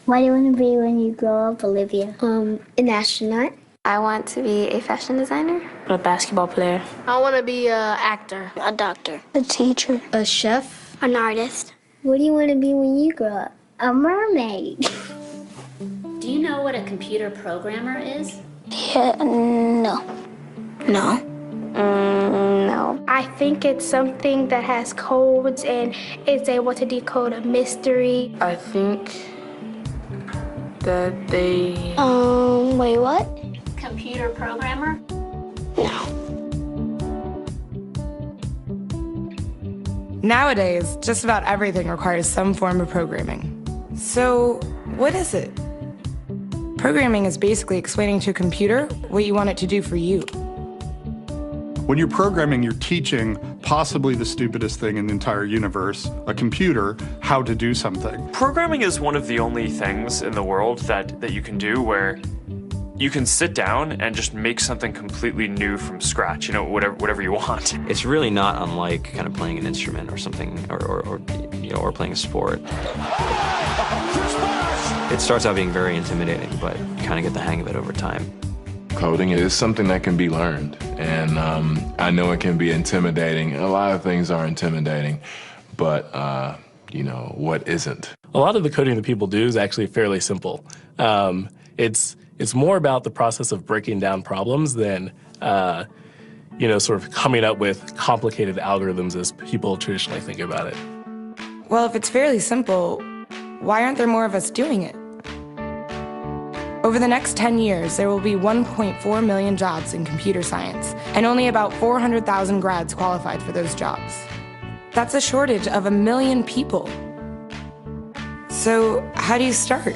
What do you want to be when you grow up, Olivia? An astronaut. I want to be a fashion designer. A basketball player. I want to be an actor. A doctor. A teacher. A chef. An artist. What do you want to be when you grow up? A mermaid. Do you know what a computer programmer is? Yeah, no. No. No. I think it's something that has codes and is able to decode a mystery. I think that they... Wait, what? Computer programmer? No. Nowadays, just about everything requires some form of programming. So, what is it? Programming is basically explaining to a computer what you want it to do for you. When you're programming, you're teaching possibly the stupidest thing in the entire universe, a computer, how to do something. Programming is one of the only things in the world that you can do where you can sit down and just make something completely new from scratch, whatever you want. It's really not unlike kind of playing an instrument or something, or playing a sport. It starts out being very intimidating, but you kind of get the hang of it over time. Coding is something that can be learned, and I know it can be intimidating. A lot of things are intimidating, but what isn't? A lot of the coding that people do is actually fairly simple. It's more about the process of breaking down problems than sort of coming up with complicated algorithms as people traditionally think about it. Well, if it's fairly simple, why aren't there more of us doing it? Over the next 10 years, there will be 1.4 million jobs in computer science, and only about 400,000 grads qualified for those jobs. That's a shortage of 1 million people. So, how do you start?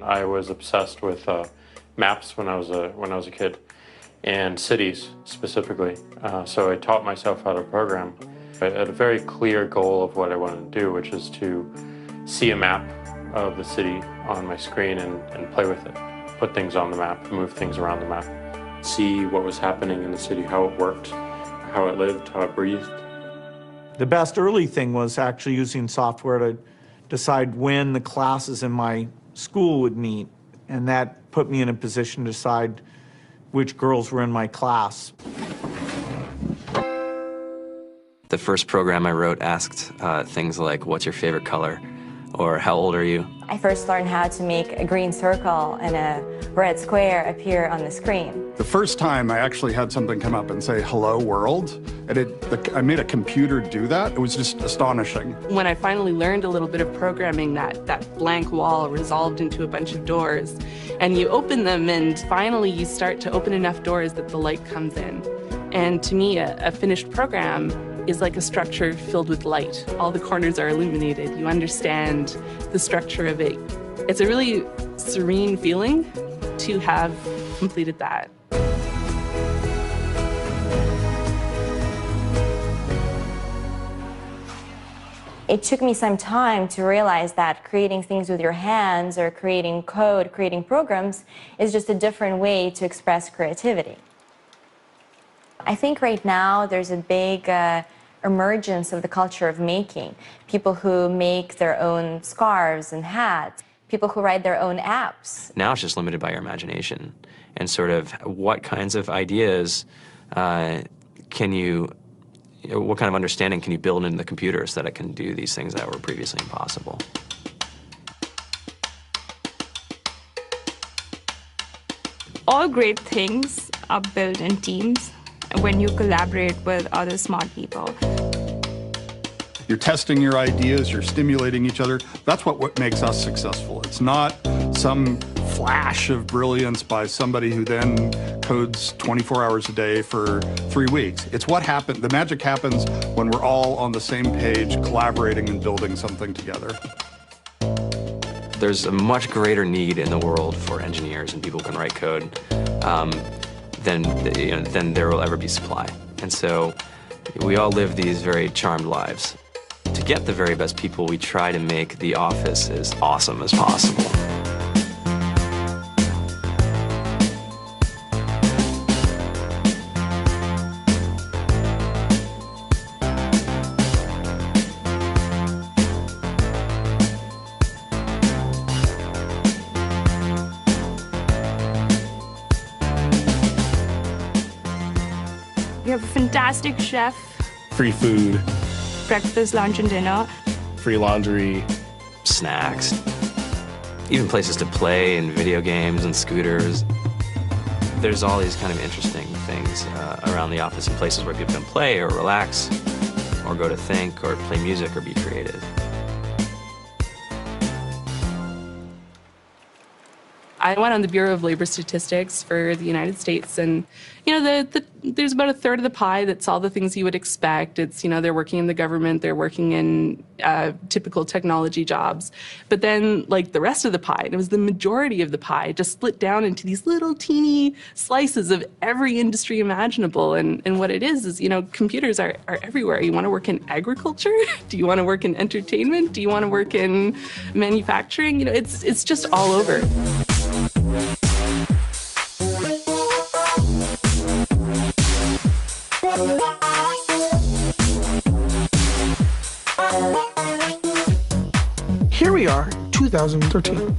I was obsessed with maps when I was a kid, and cities specifically. So I taught myself how to program. I had a very clear goal of what I wanted to do, which is to see a map of the city on my screen and play with it. Put things on the map, move things around the map. See what was happening in the city, how it worked, how it lived, how it breathed. The best early thing was actually using software to decide when the classes in my school would meet, and that put me in a position to decide which girls were in my class. The first program I wrote asked things like, what's your favorite color? Or how old are you? I first learned how to make a green circle and a red square appear on the screen. The first time I actually had something come up and say, hello world, and I made a computer do that. It was just astonishing. When I finally learned a little bit of programming, that blank wall resolved into a bunch of doors, and you open them, and finally you start to open enough doors that the light comes in. And to me, a finished program is like a structure filled with light. All the corners are illuminated. You understand the structure of it. It's a really serene feeling to have completed that. It took me some time to realize that creating things with your hands or creating code, creating programs, is just a different way to express creativity. I think right now there's a big emergence of the culture of making. People who make their own scarves and hats, people who write their own apps. Now it's just limited by your imagination and sort of what kinds of ideas what kind of understanding can you build into the computer so that it can do these things that were previously impossible. All great things are built in teams when you collaborate with other smart people. You're testing your ideas, you're stimulating each other. That's what makes us successful. It's not some flash of brilliance by somebody who then codes 24 hours a day for 3 weeks. It's what happened. The magic happens when we're all on the same page, collaborating and building something together. There's a much greater need in the world for engineers and people who can write code than there will ever be supply. And so we all live these very charmed lives. To get the very best people, we try to make the office as awesome as possible. We have a fantastic chef, Free food, breakfast, lunch, and dinner. free laundry, snacks, even places to play and video games and scooters. There's all these kind of interesting things around the office and places where people can play or relax or go to think or play music or be creative. I went on the Bureau of Labor Statistics for the United States, and there's about a third of the pie that's all the things you would expect. It's, they're working in the government, they're working in typical technology jobs. But then, like, the rest of the pie, and it was the majority of the pie, just split down into these little teeny slices of every industry imaginable. And what it is, computers are everywhere. You want to work in agriculture? Do you want to work in entertainment? Do you want to work in manufacturing? It's just all over. Here we are, 2013.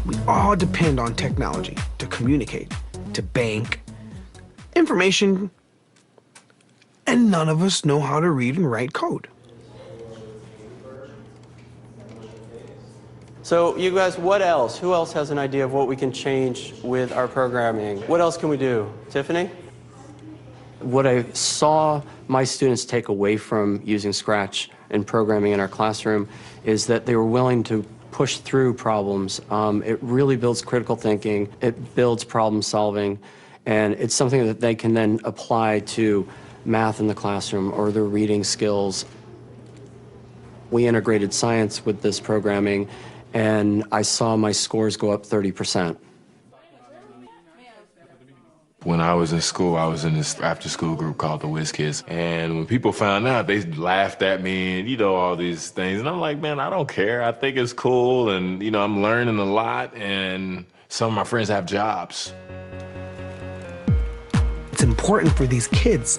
We all depend on technology to communicate, to bank, information, and none of us know how to read and write code. So you guys, what else? Who else has an idea of what we can change with our programming? What else can we do? Tiffany? What I saw my students take away from using Scratch and programming in our classroom is that they were willing to push through problems. It really builds critical thinking, it builds problem solving, and it's something that they can then apply to math in the classroom or their reading skills. We integrated science with this programming, and I saw my scores go up 30%. When I was in school, I was in this after-school group called the Whiz Kids. And when people found out, they laughed at me and, all these things. And I'm like, man, I don't care. I think it's cool. And, I'm learning a lot. And some of my friends have jobs. It's important for these kids.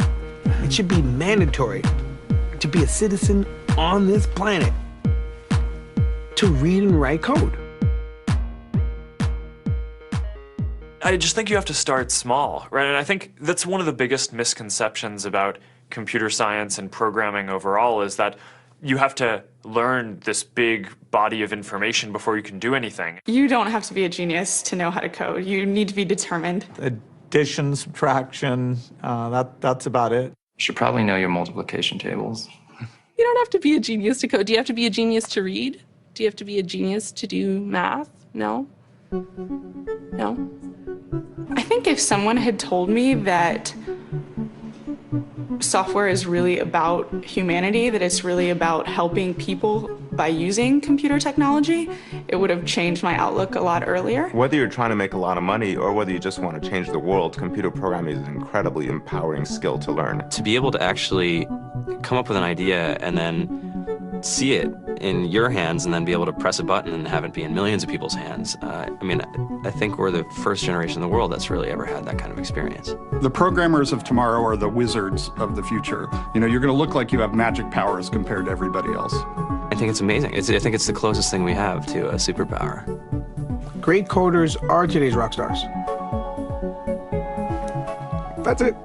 It should be mandatory to be a citizen on this planet, to read and write code. I just think you have to start small, right? And I think that's one of the biggest misconceptions about computer science and programming overall is that you have to learn this big body of information before you can do anything. You don't have to be a genius to know how to code. You need to be determined. Addition, subtraction, that's about it. You should probably know your multiplication tables. You don't have to be a genius to code. Do you have to be a genius to read? Do you have to be a genius to do math? No? No? I think if someone had told me that software is really about humanity, that it's really about helping people by using computer technology, it would have changed my outlook a lot earlier. Whether you're trying to make a lot of money or whether you just want to change the world, computer programming is an incredibly empowering skill to learn. To be able to actually come up with an idea and then see it in your hands and then be able to press a button and have it be in millions of people's hands. I think we're the first generation in the world that's really ever had that kind of experience. The programmers of tomorrow are the wizards of the future. You're going to look like you have magic powers compared to everybody else. I think it's amazing. I think it's the closest thing we have to a superpower. Great coders are today's rock stars. That's it.